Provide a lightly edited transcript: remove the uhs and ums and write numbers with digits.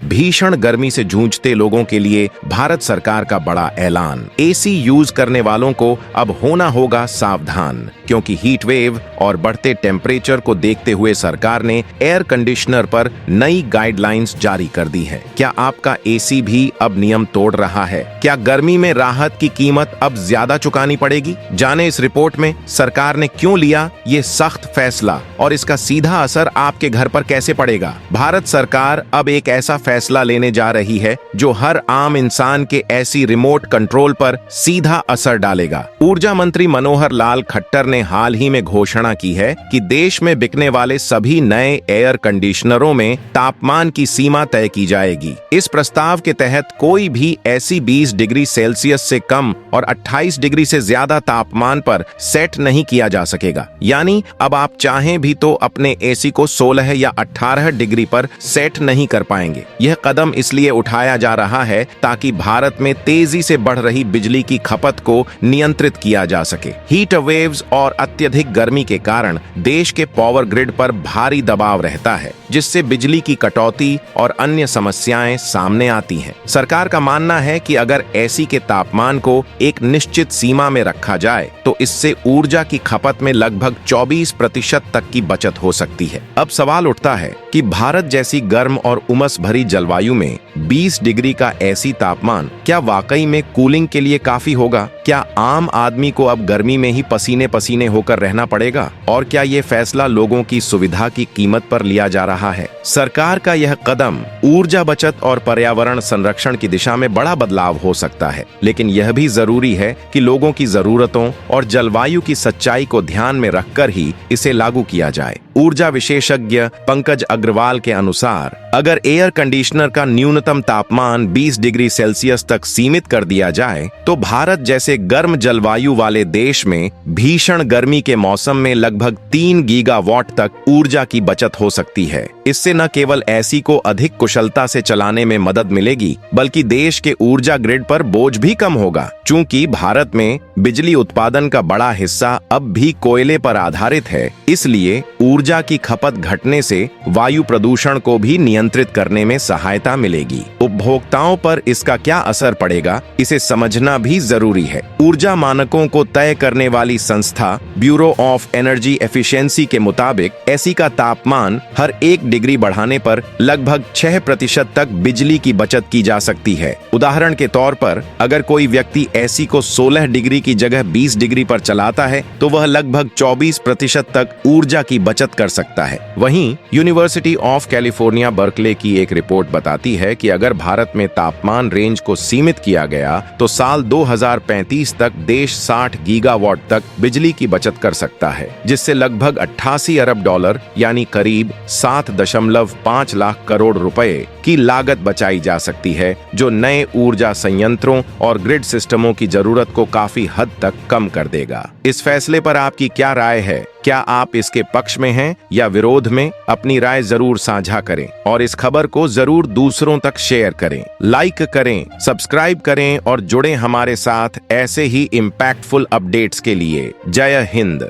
भीषण गर्मी से जूझते लोगों के लिए भारत सरकार का बड़ा ऐलान। एसी यूज करने वालों को अब होना होगा सावधान, क्योंकि हीट वेव और बढ़ते टेम्परेचर को देखते हुए सरकार ने एयर कंडीशनर पर नई गाइडलाइंस जारी कर दी है। क्या आपका एसी भी अब नियम तोड़ रहा है? क्या गर्मी में राहत की कीमत अब ज्यादा चुकानी पड़ेगी? जाने इस रिपोर्ट में सरकार ने क्यों लिया ये सख्त फैसला और इसका सीधा असर आपके घर पर कैसे पड़ेगा। भारत सरकार अब एक ऐसा फैसला लेने जा रही है जो हर आम इंसान के एसी रिमोट कंट्रोल पर सीधा असर डालेगा। ऊर्जा मंत्री मनोहर लाल खट्टर ने हाल ही में घोषणा की है कि देश में बिकने वाले सभी नए एयर कंडीशनरों में तापमान की सीमा तय की जाएगी। इस प्रस्ताव के तहत कोई भी एसी 20 डिग्री सेल्सियस से कम और 28 डिग्री से ज्यादा तापमान पर सेट नहीं किया जा सकेगा। यानी अब आप चाहें भी तो अपने एसी को 16 या 18 डिग्री पर सेट नहीं कर पाएंगे। यह कदम इसलिए उठाया जा रहा है ताकि भारत में तेजी से बढ़ रही बिजली की खपत को नियंत्रित किया जा सके। हीट वेव्स और अत्यधिक गर्मी के कारण देश के पावर ग्रिड पर भारी दबाव रहता है, जिससे बिजली की कटौती और अन्य समस्याएं सामने आती हैं। सरकार का मानना है कि अगर एसी के तापमान को एक निश्चित सीमा में रखा जाए तो इससे ऊर्जा की खपत में लगभग 24% तक की बचत हो सकती है। अब सवाल उठता है कि भारत जैसी गर्म और उमस भरी जलवायु में 20 डिग्री का एसी तापमान क्या वाकई में कूलिंग के लिए काफी होगा? क्या आम आदमी को अब गर्मी में ही पसीने पसीने होकर रहना पड़ेगा? और क्या ये फैसला लोगों की सुविधा की कीमत पर लिया जा रहा है? सरकार का यह कदम ऊर्जा बचत और पर्यावरण संरक्षण की दिशा में बड़ा बदलाव हो सकता है, लेकिन यह भी जरूरी है कि लोगों की जरूरतों और जलवायु की सच्चाई को ध्यान में रखकर ही इसे लागू किया जाए। ऊर्जा विशेषज्ञ पंकज अग्रवाल के अनुसार अगर एयर कंडीशनर का न्यूनतम तापमान 20 डिग्री सेल्सियस तक सीमित कर दिया जाए तो भारत जैसे गर्म जलवायु वाले देश में भीषण गर्मी के मौसम में लगभग 3 गीगावाट तक ऊर्जा की बचत हो सकती है। इससे न केवल एसी को अधिक कुशलता से चलाने में मदद मिलेगी, बल्कि देश के ऊर्जा ग्रिड पर बोझ भी कम होगा। चूंकि भारत में बिजली उत्पादन का बड़ा हिस्सा अब भी कोयले पर आधारित है, इसलिए ऊर्जा की खपत घटने से वायु प्रदूषण को भी नियंत्रित करने में सहायता मिलेगी। उपभोक्ताओं पर इसका क्या असर पड़ेगा, इसे समझना भी जरूरी है। ऊर्जा मानकों को तय करने वाली संस्था ब्यूरो ऑफ एनर्जी एफिशिएंसी के मुताबिक एसी का तापमान हर 1 डिग्री बढ़ाने पर लगभग 6% तक बिजली की बचत की जा सकती है। उदाहरण के तौर पर अगर कोई व्यक्ति एसी को 16 डिग्री की जगह 20 डिग्री पर चलाता है तो वह लगभग 24% तक ऊर्जा की बचत कर सकता है। वहीं यूनिवर्सिटी ऑफ कैलिफोर्निया बर्कले की एक रिपोर्ट बताती है कि अगर भारत में तापमान रेंज को सीमित किया गया तो साल 2035 तक देश 60 गीगावाट तक बिजली की बचत कर सकता है, जिससे लगभग 88 अरब डॉलर यानी करीब 7.5 लाख करोड़ रुपए की लागत बचाई जा सकती है, जो नए ऊर्जा संयंत्रों और ग्रिड सिस्टमों की जरूरत को काफी हद तक कम कर देगा। इस फैसले पर आपकी क्या राय है? क्या आप इसके पक्ष में हैं या विरोध में? अपनी राय जरूर साझा करें और इस खबर को जरूर दूसरों तक शेयर करें। लाइक करें, सब्सक्राइब करें और जुड़ें हमारे साथ ऐसे ही इम्पैक्टफुल अपडेट्स के लिए। जय हिंद।